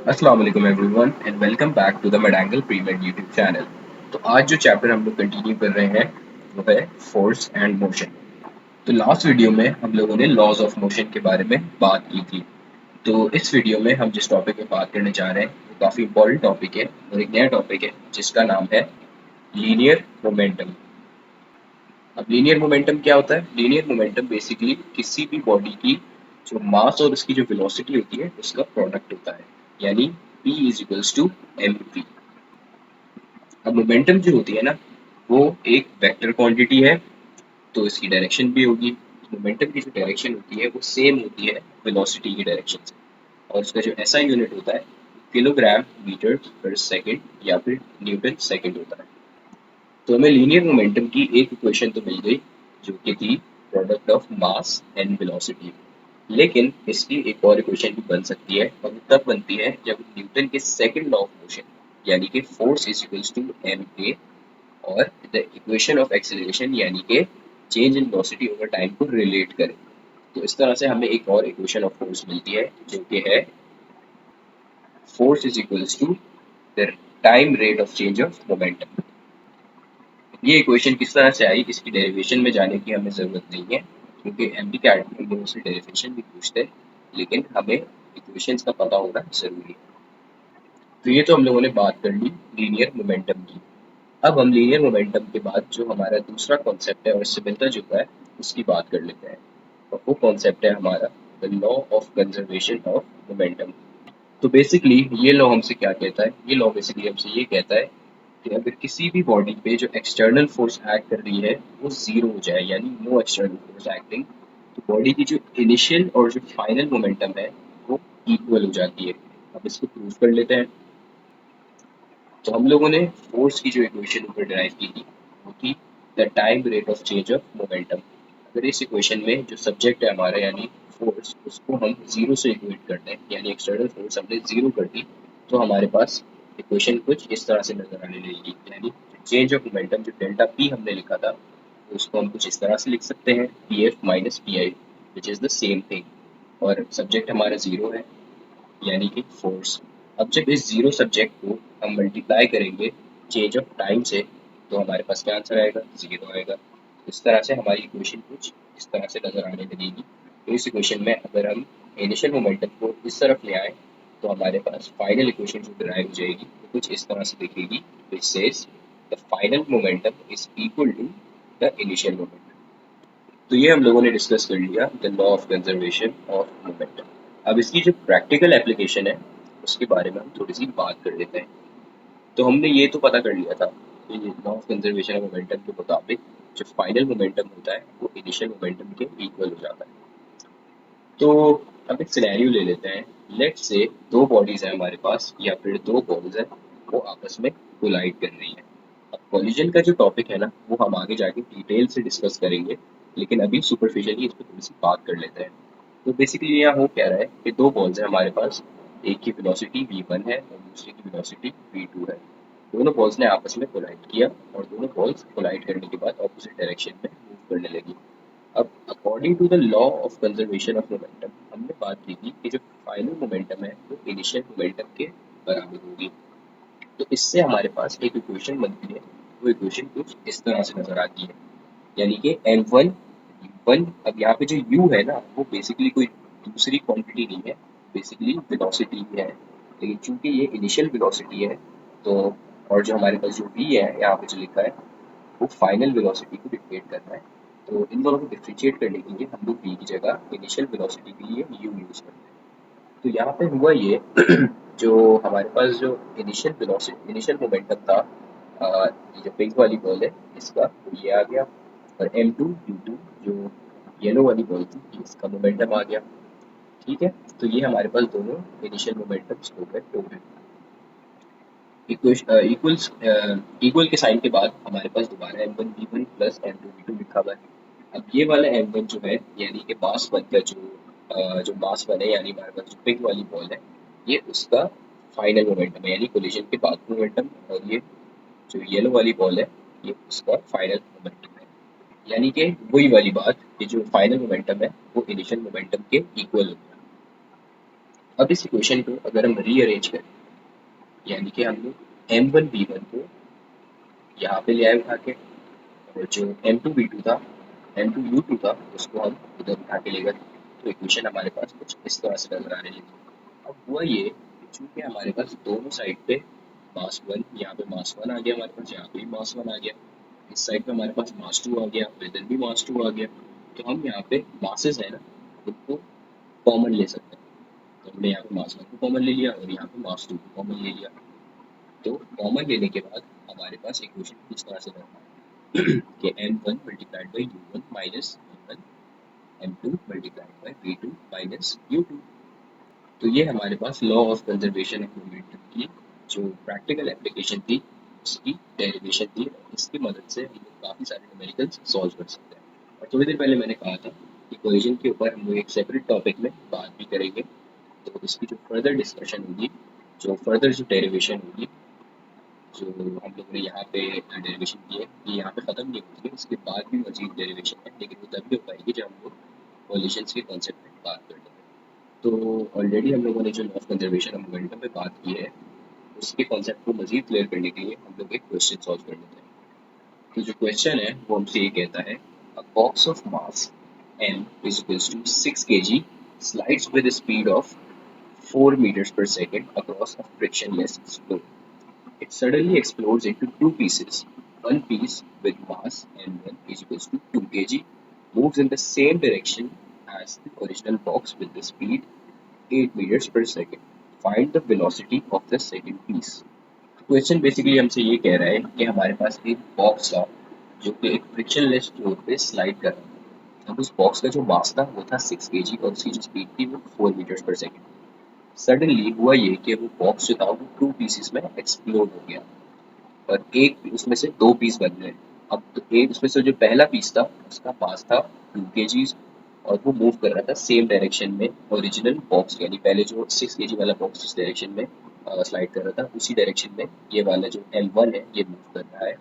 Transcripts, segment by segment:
अस्सलाम वालेकुम everyone and welcome back to the मेडांगल प्रीमेड यूट्यूब चैनल। तो आज जो चैप्टर हम लोग कंटिन्यू कर रहे हैं वो है फोर्स एंड मोशन। तो लास्ट वीडियो में हम लोगों ने लॉज ऑफ मोशन के बारे में बात की थी। तो इस वीडियो में हम जिस टॉपिक पे बात करने जा रहे हैं वो काफ़ी इंपॉर्टेंट टॉपिक है और एक नया टॉपिक है जिसका नाम है लीनियर मोमेंटम। अब लीनियर मोमेंटम क्या होता है? लीनियर मोमेंटम बेसिकली किसी भी बॉडी की जो मास और उसकी जो वेलोसिटी होती है उसका प्रोडक्ट होता है, यानी P is equals to m v. अब मोमेंटम जो होती है ना, वो एक वेक्टर क्वांटिटी है, तो इसकी डायरेक्शन भी होगी। मोमेंटम की जो डायरेक्शन होती है वो सेम होती है वेलोसिटी की डायरेक्शन से, और उसका जो ऐसा यूनिट होता है किलोग्राम मीटर पर सेकंड या फिर न्यूटन सेकंड होता है। तो हमें लीनियर मोमेंटम की एक इक्वेशन तो मिल गई जो कि थी product of mass and velocity. लेकिन इसकी एक और इक्वेशन भी बन सकती है, और वो तब बनती है जब न्यूटन के सेकंड लॉ ऑफ मोशन यानी कि force is equals to m a और द इक्वेशन ऑफ एक्सेलरेशन यानी कि change in velocity over time को रिलेट करें। तो इस तरह से हमें एक और इक्वेशन ऑफ फोर्स मिलती है जो कि है force is equals to the time rate of change of momentum. ये इक्वेशन किस तरह से आई, इसकी डेरिवेशन में जाने की हमें ज़रूरत नहीं है, क्योंकि एमपी कैटेगरी में उससे डेरिवेशन भी पूछते हैं, लेकिन हमें इक्वेशंस का पता होना ज़रूरी है। तो ये तो हम लोगों ने बात कर ली लीनियर मोमेंटम की। अब हम लीनियर मोमेंटम के बाद जो हमारा दूसरा कॉन्सेप्ट है और इससे मिलता जुलता है उसकी बात कर लेते हैं। और वो कॉन्सेप्ट है हमारा the law of conservation of momentum. तो बेसिकली ये लॉ हमसे क्या कहता है? ये लॉ बेसिकली हमसे ये कहता है कि अगर किसी भी बॉडी पे जो एक्सटर्नल फोर्स एक्ट कर रही है वो जीरो हो जाए, यानी नो एक्सटर्नल फोर्स एक्टिंग, तो बॉडी की जो इनिशियल और जो फाइनल मोमेंटम है वो इक्वल हो जाती है। अब इसको प्रूव कर लेते हैं। तो हम लोगों ने फोर्स की जो इक्वेशन ऊपर डिराइव की थी वो थी the time rate of change of momentum. अगर इस इक्वेशन में जो सब्जेक्ट है हमारा यानी फोर्स, उसको हम जीरो से इक्वेट कर दें, यानी एक्सटर्नल फोर्स हमने जीरो कर दी, तो हमारे पास इक्वेशन कुछ इस तरह से नजर आने लगेगी, यानी चेंज ऑफ मोमेंटम जो डेल्टा पी हमने लिखा था उसको हम कुछ इस तरह से लिख सकते हैं P F minus P I, which is the same thing. और सब्जेक्ट हमारा जीरो है यानी कि फोर्स। अब जब इस जीरो सब्जेक्ट को हम मल्टीप्लाई करेंगे चेंज ऑफ टाइम से, तो हमारे पास क्या आंसर आएगा? जीरो आएगा। इस तरह से हमारी इक्वेशन कुछ इस तरह से नजर आने लगेगी। तो इस इक्वेशन में अगर हम इनिशियल मोमेंटम को इस तरफ ले आए तो हमारे पास फाइनल इक्वेशन जो डिराइव हो जाएगी वो कुछ इस तरह से दिखेगी, which says the final momentum is equal to the initial momentum. तो ये हम लोगों ने डिस्कस कर लिया the law of conservation of momentum. अब इसकी जो प्रैक्टिकल एप्लीकेशन है उसके बारे में हम थोड़ी सी बात कर लेते हैं। तो हमने ये तो पता कर लिया था कि law of conservation of momentum के मुताबिक जो फाइनल मोमेंटम होता है वो इनिशियल मोमेंटम के इक्वल हो जाता है। तो अब एक सिनेरियो ले लेते हैं। लेट्स से दो बॉडीज है हमारे पास या फिर दो बॉल्स है, वो आपस में कोलाइड कर रही है। अब कॉलिजन का जो टॉपिक है ना वो हम आगे जाके डिटेल से डिस्कस करेंगे, लेकिन अभी सुपरफिशियली इस पर थोड़ी सी बात कर लेते हैं। तो बेसिकली यहाँ हो क्या रहा है कि दो बॉल्स है हमारे पास, एक की वेलोसिटी v1 है और दूसरे की वेलोसिटी v2 है। दोनों बॉल्स ने आपस में कोलाइड किया और दोनों बॉल्स कोलाइड करने के बाद ऑपोजिट डायरेक्शन में मूव करने लगी। अब according to the law of conservation of momentum हमने बात की थी कि जो फाइनल मोमेंटम है वो इनिशियल मोमेंटम के बराबर होगी। तो इससे हमारे पास एक इक्वेशन बनती है। वो इक्वेशन कुछ इस तरह से नजर आती है, यानी कि m1 u1। अब यहाँ पे जो u है ना वो बेसिकली कोई दूसरी क्वांटिटी नहीं है, बेसिकली वेलोसिटी ही है। लेकिन चूंकि ये इनिशियल वेलोसिटी है तो, और जो हमारे पास जो v है यहाँ पे जो लिखा है वो फाइनल वेलोसिटी को डिक्टेट करना है। तो इन दोनों को डिफरेंशिएट करने के लिए हम लोग v की जगह इनिशियल वेलोसिटी के लिए u यूज करते हैं। तो यहाँ पे हुआ ये जो हमारे पास जो इनिशियल वेलोसिटी इनिशियल मोमेंटम था, ये जो पिंक वाली बॉल है इसका, तो ये आ गया। और m2 u2 जो येलो वाली बॉल थी इसका मोमेंटम आ गया। ठीक है, तो ये हमारे पास दोनों इनिशियल मोमेंटम्स हो गए टोटल। इक्वल्स इक्वल के साइन के बाद हमारे पास दोबारा m1 v1 plus m2 v2 लिखा हुआ है। अब ये वाला m1 जो है यानी कि मास वन का जो मास वन है, यानी हमारे पास जो पिंक वाली बॉल है, ये उसका फाइनल मोमेंटम है यानी कोलिजन के बाद मोमेंटम। और ये जो येलो वाली बॉल है ये उसका फाइनल मोमेंटम है, यानी कि वही वाली बात कि जो फाइनल मोमेंटम है वो इनिशियल मोमेंटम के इक्वल होगा। अब इस इक्वेशन को अगर हम रीअरेंज करें, यानी कि हम लोग m1v1 को यहाँ पे ले आए उठा के, और जो m2v2 था, m2u2 था, उसको हम उधर उठा के ले गए। तो इक्वेशन हमारे पास कुछ इस तरह से नजर आने लगी। अब हुआ ये कि चूंकि हमारे पास दोनों साइड पे मास वन, यहाँ पे मास वन आ गया हमारे पास, यहाँ पे भी मास वन आ गया, इस साइड पे हमारे पास मास टू आ गया, इधर भी मास टू आ गया। तो हम यहाँ पे मासेस है ना, उनको कॉमन ले सकते हैं। तो हमने यहाँ पे मास वन को कॉमन ले लिया और यहाँ पे मास टू को कॉमन ले लिया। तो कॉमन लेने के बाद हमारे पास इक्वेशन इस तरह से बनता है कि m1 multiplied by u1 minus v1, m2 multiplied by v2 minus u2। तो ये हमारे पास law of conservation of momentum की जो प्रैक्टिकल एप्लीकेशन थी, उसकी डेरिवेशन थी। इसकी मदद से हम लोग काफ़ी सारे न्यूमेरिकल्स सॉल्व कर सकते हैं। और थोड़ी देर पहले मैंने कहा था कि कोहेजन के ऊपर हम लोग एक सेपरेट टॉपिक में बात भी करेंगे। तो इसकी जो फर्दर डिस्कशन होगी, जो फर्दर जो डेरिवेशन होगी, जो हम लोगों ने यहाँ पे डेरिवेशन की है, ये यहाँ पे ख़त्म नहीं होती है, इसके बाद भी मजीद डेरिवेशन है, लेकिन वो तभी हो पाएगी जब हम लोग कोलिशंस के कॉन्सेप्ट में बात कर लेंगे। तो ऑलरेडी हम लोगों ने जो law of conservation of momentum पे बात की है, उसके कॉन्सेप्ट को मजीद क्लियर करने के लिए हम लोग एक क्वेश्चन सॉल्व कर लेते हैं। तो जो क्वेश्चन है वो हमसे ये कहता है, अ box of mass m is equals to 6 kg slides with a speed of 4 meters per second across a frictionless floor. It suddenly explodes into two pieces. One piece with mass m1 is equals to 2 kg moves in the same direction as the original box with the speed 8 meters per second. Find the velocity of the second piece. Question basically हमसे ये कह रहा है कि हमारे पास एक box था जो कि एक फ्रिक्शनलेस फ्लोर पे स्लाइड कर रहा था। अब उस बॉक्स का जो मास था वो था 6 kg और उसकी जो स्पीड थी वो 4 मीटर्स पर सेकेंड। सडनली हुआ ये कि वो बॉक्स जो था वो टू पीसेस में एक्सप्लोड हो गया और एक उसमें से दो पीस बन गए। अब तो एक उसमें से जो पहला पीस था उसका मास था 2 kg और वो मूव कर रहा था सेम डायरेक्शन में ओरिजिनल बॉक्स, यानी पहले जो 6 kg वाला बॉक्स जिस डायरेक्शन में स्लाइड कर रहा था उसी डायरेक्शन में ये वाला जो m1 है ये मूव कर रहा है,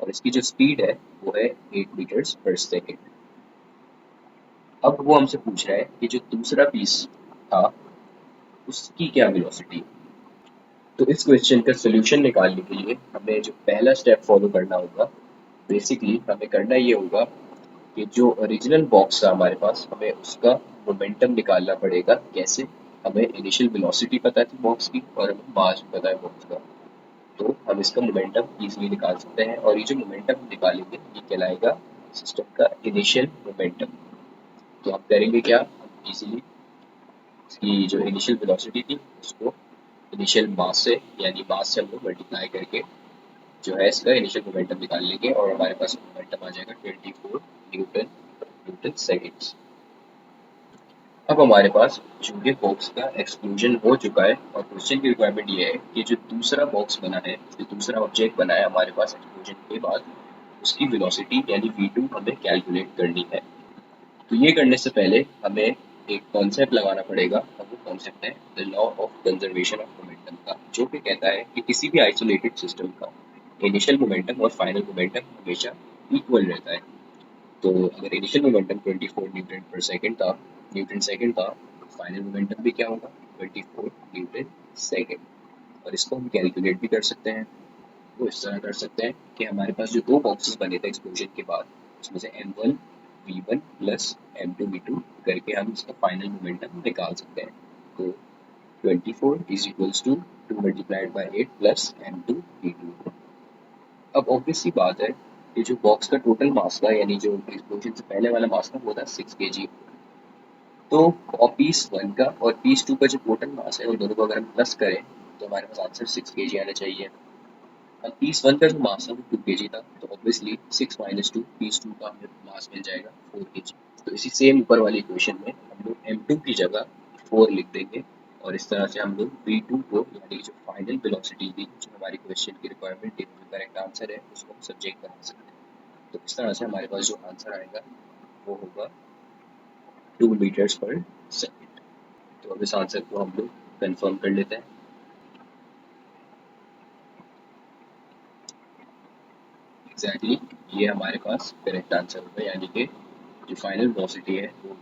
और इसकी जो स्पीड है वो है 8 मीटर्स पर सेकेंड। अब वो हमसे पूछ रहा है कि जो दूसरा पीस था उसकी क्या वेलोसिटी है। तो इस क्वेश्चन का सोल्यूशन निकालने के लिए हमें जो पहला स्टेप फॉलो करना होगा, बेसिकली हमें करना ये होगा कि जो ओरिजिनल बॉक्स था हमारे पास, हमें उसका मोमेंटम निकालना पड़ेगा। कैसे? हमें इनिशियल वेलोसिटी पता थी बॉक्स की और हमें मास भी पता है बॉक्स का, तो हम इसका मोमेंटम इजीली निकाल सकते हैं। और ये जो मोमेंटम हम निकालेंगे ये कहलाएगा सिस्टम का इनिशियल मोमेंटम। तो हम करेंगे क्या, हम इजीली इसकी जो इनिशियल वेलोसिटी थी उसको इनिशियल मास से, यानी मास से हम लोग मल्टीप्लाई करके जो है इसका इनिशियल मोमेंटम निकाल लेंगे और हमारे पास मोमेंटम आ जाएगा 24 न्यूटन न्यूटन सेकेंड्स। अब हमारे पास चूंकि बॉक्स का एक्सक्लूजन हो चुका है और क्वेश्चन की रिक्वायरमेंट ये है कि जो दूसरा बॉक्स बना है, जो दूसरा ऑब्जेक्ट बना है हमारे पास एक्सक्लूजन के बाद, उसकी वेलोसिटी यानी v2 हमें कैलकुलेट करनी है। तो ये करने से पहले हमें एक कॉन्सेप्ट लगाना पड़ेगा और वो कॉन्सेप्ट है the law of conservation of momentum का, जो कि कहता है कि किसी भी आइसोलेटेड सिस्टम का इनिशियल मोमेंटम और फाइनल मोमेंटम हमेशा इक्वल रहता है। तो अगर इनिशियल मोमेंटम 24 न्यूटन पर सेकंड था, न्यूटन सेकंड था, तो फाइनल मोमेंटम भी क्या होगा, 24 न्यूटन सेकंड। और इसको हम कैलकुलेट भी कर सकते हैं। वो इस तरह कर सकते हैं कि हमारे पास जो दो बॉक्सेस बने थे एक्सप्लोजन के बाद, उसमें से m1 v1 plus m2 v2 करके हम इसका फाइनल मोमेंटम निकाल सकते हैं। तो 24 is equals to 2 multiplied by 8 plus m2 v2। अब ऑब्वियस सी बात है कि जो बॉक्स का टोटल मास था, यानी जो एक्सप्लोजन से पहले वाला मास था वो था 6 kg। तो और पीस वन का और पीस टू का जो टोटल मास है उन दोनों को अगर हम प्लस करें तो हमारे पास आंसर 6 kg आना चाहिए। अब पीस वन का जो मास था वो 2 kg था, तो ऑब्वियसली 6 माइनस 2, पीस टू का हमें मास मिल जाएगा 4 kg। तो इसी सेम ऊपर वाली इक्वेशन में हम लोग m2 की जगह 4 लिख देंगे और इस तरह से हम लोग v2 को, यानी जो फाइनल वेलोसिटी थी जो हमारी क्वेश्चन की रिक्वायरमेंट थी, जो करेक्ट आंसर है उसको हम सब्जेक्ट बना सकते हैं। तो इस तरह से हमारे पास जो आंसर आएगा वो होगा 2 मीटर्स पर सेकेंड। तो अब इस आंसर को हम लोग कंफर्म कर लेते हैं। एग्जैक्टली ये हमारे पास करेक्ट आंसर होगा, यानी कि जो फाइनल वेलोसिटी है वो 2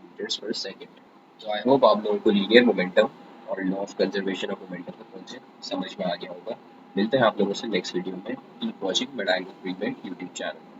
मीटर्स पर सेकेंड। तो आई होप आप लोगों को लीनियर मोमेंटम और law of conservation of momentum का कॉन्सेप्ट समझ में आ गया होगा। मिलते हैं आप लोगों से नेक्स्ट वीडियो में। कीप वॉचिंग मेडाइंग यूट्यूब चैनल।